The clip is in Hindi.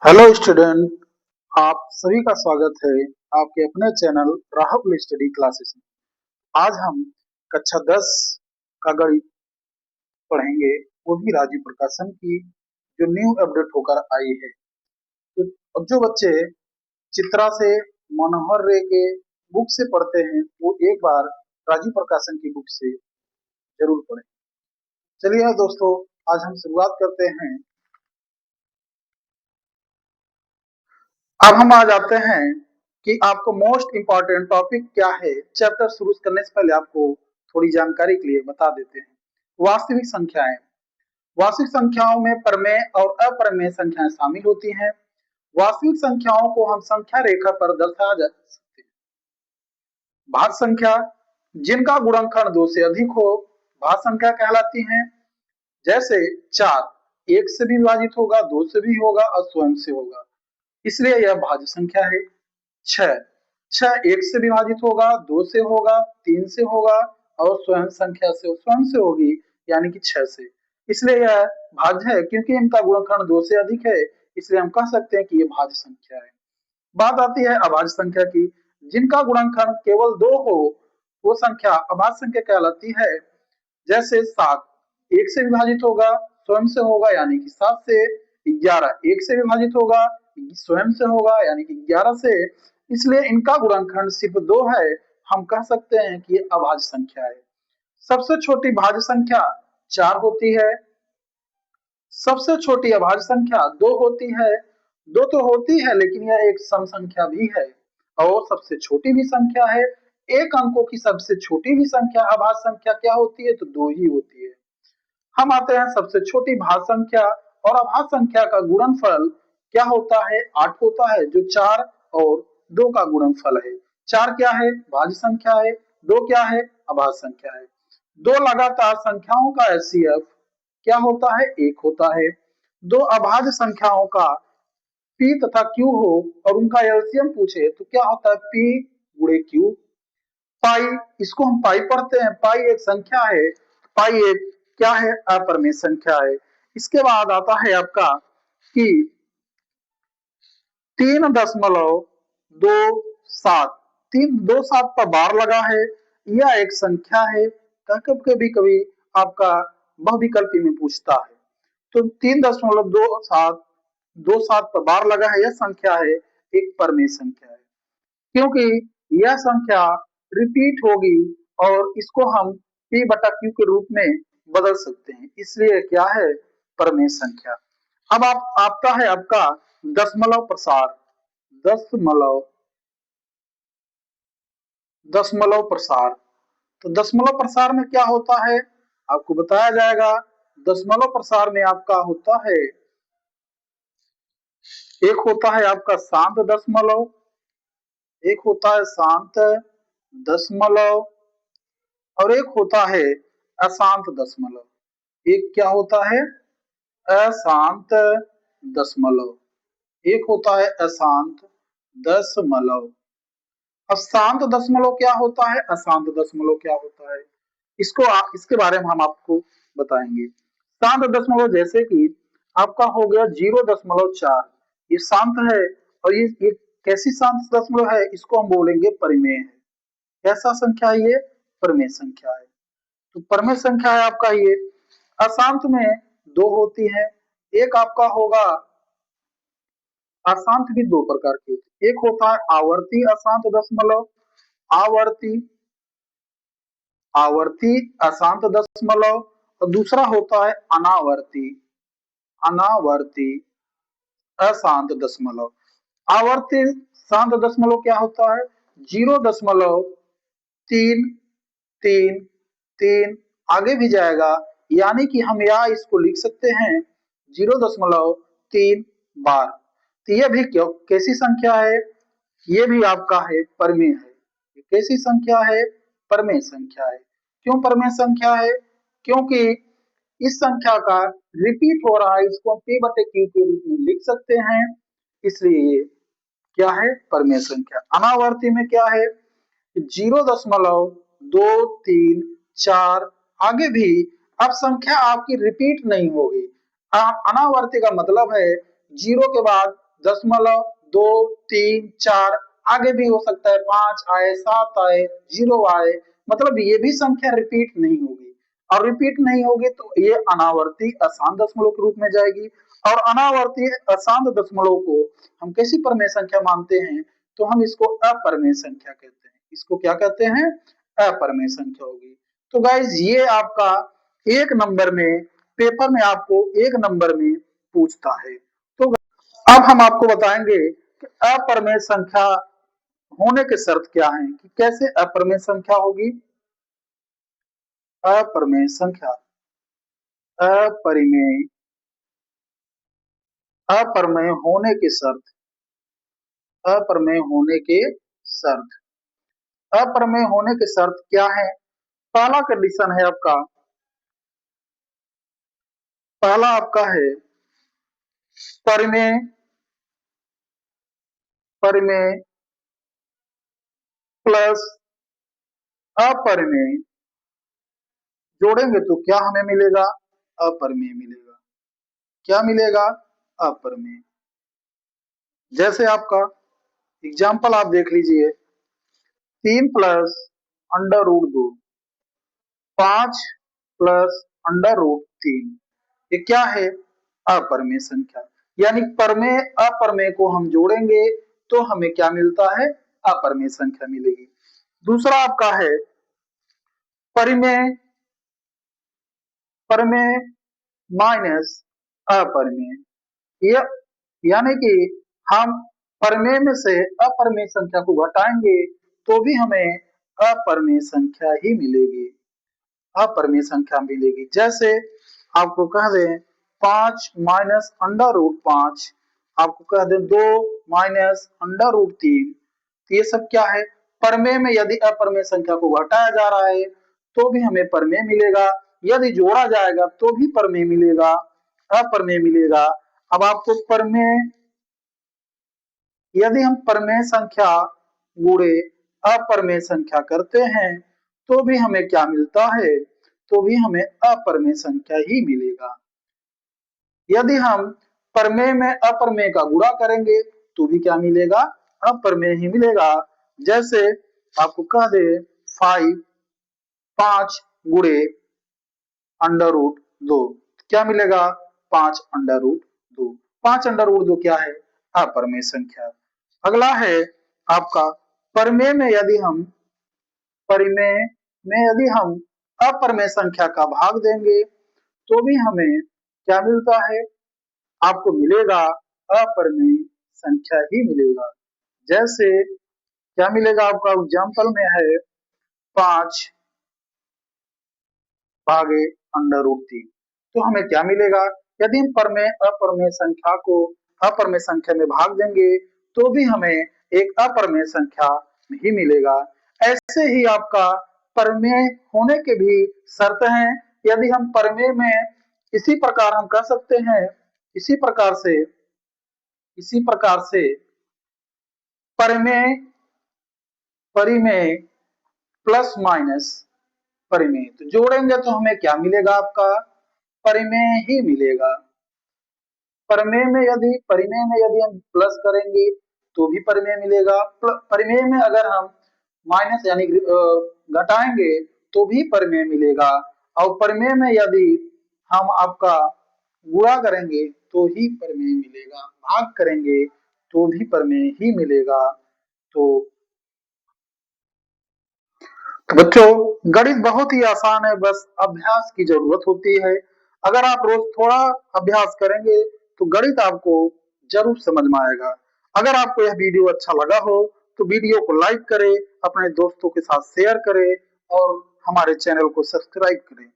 हेलो स्टूडेंट, आप सभी का स्वागत है आपके अपने चैनल राहुल स्टडी क्लासेस में। आज हम कक्षा 10 का गणित पढ़ेंगे, वो भी राजीव प्रकाशन की जो न्यू अपडेट होकर आई है। तो अब जो बच्चे चित्रा से, मनोहर रे के बुक से पढ़ते हैं वो एक बार राजीव प्रकाशन की बुक से जरूर पढ़ें। चलिए दोस्तों, आज हम शुरुआत करते हैं। अब हम आ जाते हैं कि आपको मोस्ट इम्पॉर्टेंट टॉपिक क्या है। चैप्टर शुरू करने से पहले आपको थोड़ी जानकारी के लिए बता देते हैं। वास्तविक संख्याएं। वास्तविक संख्याओं में प्रमेय और अप्रमेय संख्याएं शामिल होती हैं। वास्तविक संख्याओं को हम संख्या रेखा पर दर्शाया जा सकते हैं। भाग संख्या, जिनका गुणनखंड 2 से अधिक हो, भाग संख्या कहलाती हैं। जैसे 4 1 से भी विभाजित होगा, 2 से भी होगा और स्वयं से होगा, इसलिए यह भाज्य संख्या है। 6 1 से विभाजित होगा, 2 से होगा, 3 से होगा और स्वयं संख्या से स्वयं से होगी, यानी कि 6 से, इसलिए यह भाज्य है। क्योंकि इनका गुणनखंड 2 से अधिक है, इसलिए हम कह सकते हैं कि यह भाज्य संख्या है। बात आती है अभाज्य संख्या की। जिनका गुणनखंड केवल 2 हो, वो संख्या अभाज्य संख्या कहलाती है। जैसे 7 1 से विभाजित होगा, स्वयं से होगा, यानी कि 7 से। 11 1 से विभाजित होगा, स्वयं से होगा, यानी कि 11 से, इसलिए इनका गुणनखंड सिर्फ 2 है। हम कह सकते हैं कि ये अभाज्य संख्या है। सबसे छोटी भाज्य संख्या 4 होती है। सबसे छोटी अभाज्य संख्या 2 होती है। 2 तो होती है, लेकिन यह एक सम संख्या भी है और सबसे छोटी भी संख्या है। एक अंकों की सबसे छोटी भी संख्या अभाज्य संख्या क्या होती है, तो 2 ही होती है। हम आते हैं सबसे छोटी भाज्य संख्या और अभाज्य संख्या का गुणनफल क्या होता है, 8 होता है, जो 4 और 2 का गुणनफल है। 4 क्या है, भाज्य संख्या है। 2 क्या है, अभाज्य संख्या है। दो लगातार संख्याओं का एचसीएफ क्या होता है, 1 होता है। दो अभाज्य संख्याओं का पी तथा क्यू हो और उनका एलसीएम पूछे तो क्या होता है, पी गुणे क्यू। पाई, इसको हम पाई पढ़ते हैं। पाई एक संख्या है। पाई एक क्या है, अपरिमेय संख्या है। इसके बाद आता है आपका कि 3.27 3.27 पर बार लगा है। यह एक संख्या है। कभी कभी आपका बहुविकल्पी में पूछता है, तो 3.27 पर बार लगा है, यह संख्या है, एक परमेय संख्या है। क्योंकि यह संख्या रिपीट होगी और इसको हम p बटा q के रूप में बदल सकते हैं, इसलिए क्या है, परमेय संख्या। अब आप आपका है आपका दशमलव प्रसार। दशमलव दशमलव प्रसार, तो दशमलव प्रसार में क्या होता है आपको बताया जाएगा। दशमलव प्रसार में आपका होता है, एक होता है आपका शांत दशमलव, एक होता है शांत दशमलव और एक होता है अशांत दशमलव। एक क्या होता है, अशांत दशमलव, एक होता है अशांत दशमलव। अशांत दशमलव क्या होता है, अशांत दशमलव क्या होता है, इसके बारे में हम आपको बताएंगे। शांत दशमलव जैसे कि आपका हो गया 0.4, ये शांत है। और ये कैसी शांत दशमलव है, इसको हम बोलेंगे परिमेय है। कैसा संख्या है ये, परिमेय संख्या है। तो परिमेय संख्या है आपका ये। अशांत में 2 होती है। एक आपका होगा, अशांत भी 2 प्रकार के होते हैं। एक होता है आवर्ती अशांत दशमलव, आवर्ती आवर्ती अशांत दशमलव, और दूसरा होता है अनावर्ती अनावर्ती अशांत दशमलव। आवर्ती शांत दशमलव क्या होता है, 0.333 आगे भी जाएगा, यानी कि हम यहाँ इसको लिख सकते हैं 0.3 बार। तो ये भी क्यों कैसी संख्या है, ये भी आपका है परमेय है। ये कैसी संख्या है, परमेय संख्या है। क्यों परमेय संख्या है, क्योंकि इस संख्या का रिपीट हो रहा है, इसको हम p बटे q के रूप में लिख सकते हैं, इसलिए ये क्या है, परमेय संख्या। अनावर्ती में क्या है, 0.234 आगे भी अब संख्या आपकी रिपीट नहीं होगी। अनावर्ती का मतलब है 0 के बाद 0.234, आगे भी हो सकता है 5 आए, 7 आए, 0 आए, मतलब ये भी संख्या रिपीट नहीं होगी। और रिपीट नहीं होगी तो ये अनावर्ती अशांत दशमलव के रूप में जाएगी। और अनावर्ती अशांत दशमलव को हम कैसी परमेय संख्या मानते हैं, तो हम इसको अपरमेय संख्या कहते हैं। इसको क्या कहते हैं? अपरमेय संख्या होगी। तो गाइज ये आपका एक नंबर में, पेपर में आपको एक नंबर में पूछता है। तो अब हम आपको बताएंगे कि अपरमेय संख्या होने के शर्त क्या हैं, कि कैसे अपरमेय संख्या होगी। अपरमेय संख्या, अपरिमेय, अपरमेय होने के शर्त, अपरमेय होने के शर्त, अपरमेय होने के शर्त क्या है? पहला कंडीशन है आपका, पहला आपका है परिमेय, परिमेय प्लस अपरिमेय जोड़ेंगे तो क्या हमें मिलेगा? अपरिमेय मिलेगा। क्या मिलेगा? अपरिमेय। जैसे आपका एग्जाम्पल आप देख लीजिए, 3 plus under root 2, 5 plus under root 3, ये क्या है? अपरमेय संख्या। यानी परमेय अपरमेय को हम जोड़ेंगे तो हमें क्या मिलता है? अपरमेय संख्या मिलेगी। दूसरा आपका है परिमेय, परिमेय माइनस अपरिमेय। यानी कि हम परिमेय में से अपरिमेय संख्या को घटाएंगे तो भी हमें अपरिमेय संख्या ही मिलेगी, अपरिमेय संख्या मिलेगी। जैसे आपको कह दें 5 माइनस अंडर रूट 5, आपको कह दें 2 माइनस अंडर रूट 3, तो ये सब क्या है? परमेय में यदि अपरमेय संख्या को घटाया जा रहा है तो भी हमें परमेय मिलेगा, यदि जोड़ा जाएगा तो भी परमेय मिलेगा, अपरमेय मिलेगा। अब आपको परमेय, यदि हम परमेय संख्या गुणे अपरमेय संख्या करते हैं तो भी हमें क्या मिलता है? तो भी हमें अपरमेय संख्या ही मिलेगा। यदि हम परमेय में अपरमेय का गुणा करेंगे तो भी क्या मिलेगा? अपरमेय ही मिलेगा। जैसे आपको कह दे 5 गुणे अंडर रूट 2, क्या मिलेगा? 5 अंडर रूट 2। 5 अंडर रूट 2 क्या है? अपरमेय संख्या। अगला है आपका परमेय में यदि हम, परिमेय में यदि हम अपरमेय संख्या का भाग देंगे तो भी हमें क्या मिलता है? आपको मिलेगा अपरिमेय संख्या ही मिलेगा। जैसे क्या मिलेगा? आपका एग्जाम्पल में है 5 भागे अंडर रूट 3, तो हमें क्या मिलेगा? यदि हम परमेय अपरमेय संख्या को अपरमेय संख्या में भाग देंगे तो भी हमें एक अपरमेय संख्या ही मिलेगा। ऐसे ही आपका परमेय होने के भी शर्त हैं। यदि हम परमेय में इसी प्रकार हम कह सकते हैं, इसी प्रकार से, इसी प्रकार से परिमेय, परिमेय प्लस माइनस परिमेय, तो जोड़ेंगे तो हमें क्या मिलेगा? आपका परिमेय ही मिलेगा। परिमेय में यदि, परिमेय में यदि हम प्लस करेंगे तो भी परिमेय मिलेगा, परिमेय में अगर हम माइनस यानी घटाएंगे तो भी परिमेय मिलेगा, और परिमेय में यदि हम आपका गुणा करेंगे तो ही परिमेय मिलेगा, भाग करेंगे तो भी परिमेय ही मिलेगा। तो बच्चों गणित बहुत ही आसान है, बस अभ्यास की जरूरत होती है। अगर आप रोज थोड़ा अभ्यास करेंगे तो गणित आपको जरूर समझ में आएगा। अगर आपको यह वीडियो अच्छा लगा हो तो वीडियो को लाइक करें, अपने दोस्तों के साथ शेयर करें और हमारे चैनल को सब्सक्राइब करें।